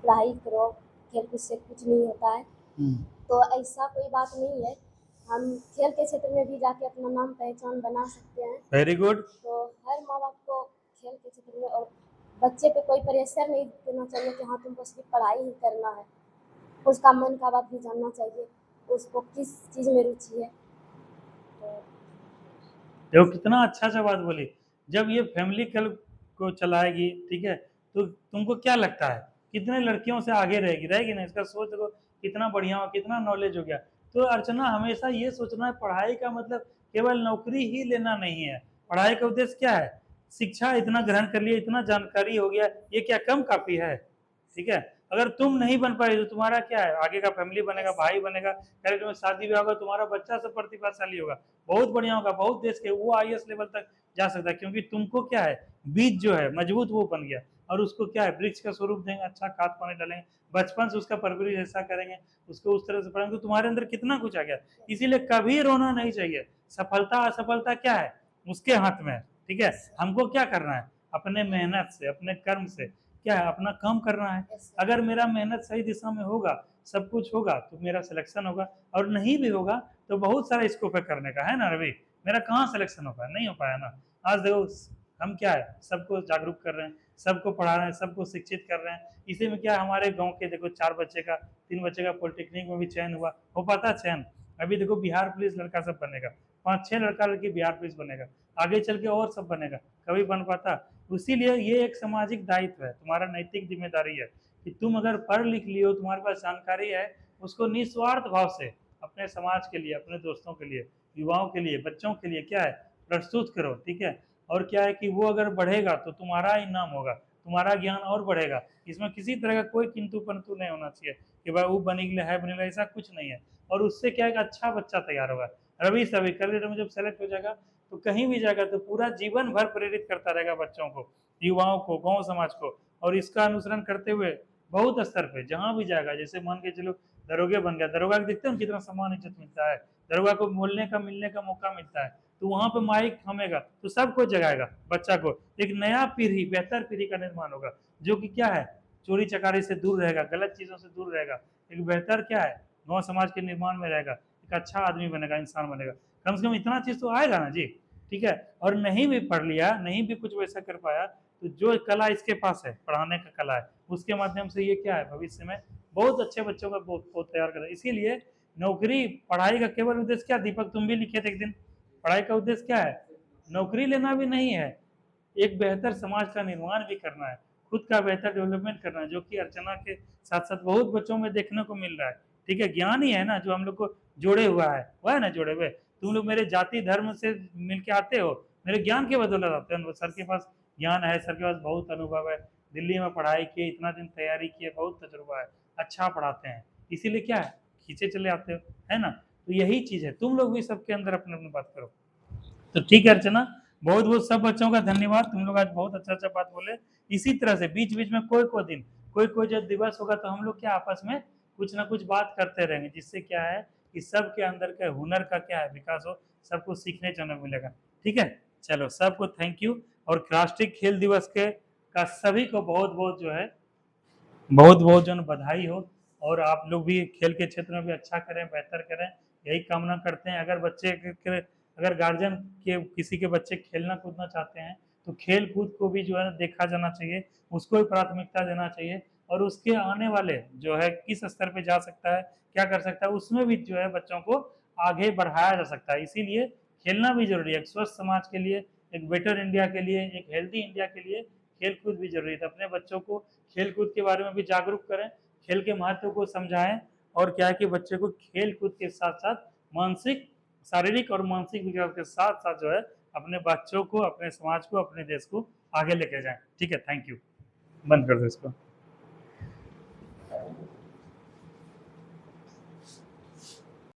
पढ़ाई करो, खेल कूद से कुछ नहीं होता है। तो ऐसा कोई बात नहीं है, हम खेल के क्षेत्र में भी जाके अपना नाम पहचान बना सकते हैं। Very good. तो हर माँ बाप को खेल के क्षेत्र में और बच्चे पे कोई प्रेशर नहीं देना चाहिए कि हाँ तुमको सिर्फ पढ़ाई ही करना है, उसका मन का बात भी जानना चाहिए, उसको किस चीज़ में रुचि है। देखो कितना अच्छा सा बात बोली, जब ये फैमिली कल को चलाएगी, ठीक है, तो तुमको क्या लगता है कितने लड़कियों से आगे रहेगी ना, इसका सोच देखो कितना बढ़िया हो, कितना नॉलेज हो गया। तो अर्चना हमेशा ये सोचना है, पढ़ाई का मतलब केवल नौकरी ही लेना नहीं है, पढ़ाई का उद्देश्य क्या है, शिक्षा इतना ग्रहण कर लिया, इतना जानकारी हो गया, ये क्या कम काफी है, ठीक है। अगर तुम नहीं बन पाए तो तुम्हारा क्या है, आगे का फैमिली बनेगा, भाई बनेगा, कल तुम्हें शादी ब्याह होगा, तुम्हारा बच्चा सब प्रतिभाशाली होगा, बहुत बढ़िया होगा, बहुत देश के वो आईएएस लेवल तक जा सकता है, क्योंकि तुमको क्या है, बीज जो है मजबूत वो बन गया, और उसको क्या है, वृक्ष का स्वरूप देंगे, अच्छा खाद पानी डालेंगे, बचपन से उसका परवरिश ऐसा करेंगे, उसको उस तरह से पढ़ेंगे, तो तुम्हारे अंदर कितना कुछ आ गया। इसीलिए कभी रोना नहीं चाहिए, सफलता असफलता क्या है उसके हाथ में है, ठीक है। हमको क्या करना है, अपने मेहनत से, अपने कर्म से क्या है, अपना काम करना है। अगर मेरा मेहनत सही दिशा में होगा, सब कुछ होगा, तो मेरा सिलेक्शन होगा, और नहीं भी होगा तो बहुत सारा स्कोप है करने का, है ना रवि, मेरा कहाँ सिलेक्शन हो पाया, नहीं हो पाया ना। आज देखो हम क्या है, सबको जागरूक कर रहे हैं, सबको पढ़ा रहे हैं, सबको शिक्षित कर रहे हैं। इसी में क्या हमारे गांव के देखो 4 बच्चे का 3 बच्चे का पॉलिटेक्निक में भी चयन हुआ, हो पाता चयन। अभी देखो बिहार पुलिस लड़का सब बनेगा, 5-6 लड़का लड़की बिहार पुलिस बनेगा, आगे चल के और सब बनेगा, कभी बन पाता। इसीलिए ये एक सामाजिक दायित्व है, तुम्हारा नैतिक जिम्मेदारी है कि तुम अगर पढ़ लिख लियो, तुम्हारे पास जानकारी है, उसको निस्वार्थ भाव से अपने समाज के लिए, अपने दोस्तों के लिए, युवाओं के लिए, बच्चों के लिए क्या है प्रस्तुत करो, ठीक है। और क्या है कि वो अगर बढ़ेगा तो तुम्हारा ही नाम होगा, तुम्हारा ज्ञान और बढ़ेगा, इसमें किसी तरह का कोई किंतु परंतु नहीं होना चाहिए कि भाई वो बनेगा है बनेगा, ऐसा कुछ नहीं है। और उससे क्या है, अच्छा बच्चा तैयार होगा। रवि सभी कल में जब सेलेक्ट हो जाएगा तो कहीं भी जाएगा तो पूरा जीवन भर प्रेरित करता रहेगा बच्चों को, युवाओं को, गांव समाज को, और इसका अनुसरण करते हुए बहुत स्तर पे जहां भी जाएगा, जैसे मान के चलो दरोगे बन गया, दरोगा देखते हैं कितना सम्मान इज्जत मिलता है, दरोगा को बोलने का मिलने का मौका मिलता है, तो वहां पे माइक थमेगा तो सबको जगाएगा, बच्चा को एक नया पीढ़ी, बेहतर पीढ़ी का निर्माण होगा, जो कि क्या है, चोरी चकारी से दूर रहेगा, गलत चीजों से दूर रहेगा, एक बेहतर क्या है, गांव समाज के निर्माण में रहेगा, एक अच्छा आदमी बनेगा, इंसान बनेगा। कम से कम इतना चीज तो आएगा ना जी, ठीक है। और नहीं भी पढ़ लिया, नहीं भी कुछ वैसा कर पाया, तो जो कला इसके पास है, पढ़ाने का कला है, उसके माध्यम से ये क्या है, भविष्य में बहुत अच्छे बच्चों का बहुत तैयार करेगा। इसीलिए नौकरी, पढ़ाई का केवल उद्देश्य क्या, दीपक तुम भी लिखे थे एक दिन, पढ़ाई का उद्देश्य क्या है, नौकरी लेना भी नहीं है, एक बेहतर समाज का निर्माण भी करना है, खुद का बेहतर डेवलपमेंट करना है, जो कि अर्चना के साथ साथ बहुत बच्चों में देखने को मिल रहा है, ठीक है। ज्ञान ही है ना जो हम लोग को जोड़े हुआ है, वह है ना जोड़े हुए, तुम लोग मेरे जाति धर्म से मिलके आते हो, मेरे ज्ञान के बदौलत आते हो। सर के पास ज्ञान है, सर के पास बहुत अनुभव है, दिल्ली में पढ़ाई की, इतना दिन तैयारी की है, बहुत तजुर्बा है, अच्छा पढ़ाते हैं, इसीलिए क्या है, खींचे चले आते हो, है ना। तो यही चीज है, तुम लोग भी सबके अंदर अपने अपनी बात करो। तो ठीक है अर्चना, बहुत बहुत सब बच्चों का धन्यवाद, तुम लोग आज बहुत अच्छा अच्छा बात बोले। इसी तरह से बीच बीच में कोई दिन कोई जब दिवस होगा तो हम लोग क्या आपस में कुछ ना कुछ बात करते रहेंगे, जिससे क्या है कि सबके अंदर के हुनर का क्या है विकास हो, सबको सीखने जाने मिलेगा, ठीक है। चलो सबको थैंक यू, और राष्ट्रीय खेल दिवस के का सभी को बहुत बहुत जो है बहुत बहुत जो है बधाई हो, और आप लोग भी खेल के क्षेत्र में भी अच्छा करें, बेहतर करें, यही कामना करते हैं। अगर बच्चे अगर गार्जियन के किसी के बच्चे खेलना कूदना चाहते हैं तो खेल कूद को भी जो है देखा जाना चाहिए, उसको भी प्राथमिकता देना चाहिए, और उसके आने वाले जो है किस स्तर पे जा सकता है, क्या कर सकता है, उसमें भी जो है बच्चों को आगे बढ़ाया जा सकता है। इसीलिए खेलना भी जरूरी है, एक स्वस्थ समाज के लिए, एक बेटर इंडिया के लिए, एक हेल्दी इंडिया के लिए खेल कूद भी जरूरी है। तो अपने बच्चों को खेल कूद के बारे में भी जागरूक करें, खेल के महत्व को समझाएं, और क्या है कि बच्चे को खेल कूद के साथ साथ मानसिक, शारीरिक और मानसिक विकास के साथ साथ जो है अपने बच्चों को, अपने समाज को, अपने देश को आगे लेके जाएं। ठीक है, थैंक यू, बंद कर दो इसको।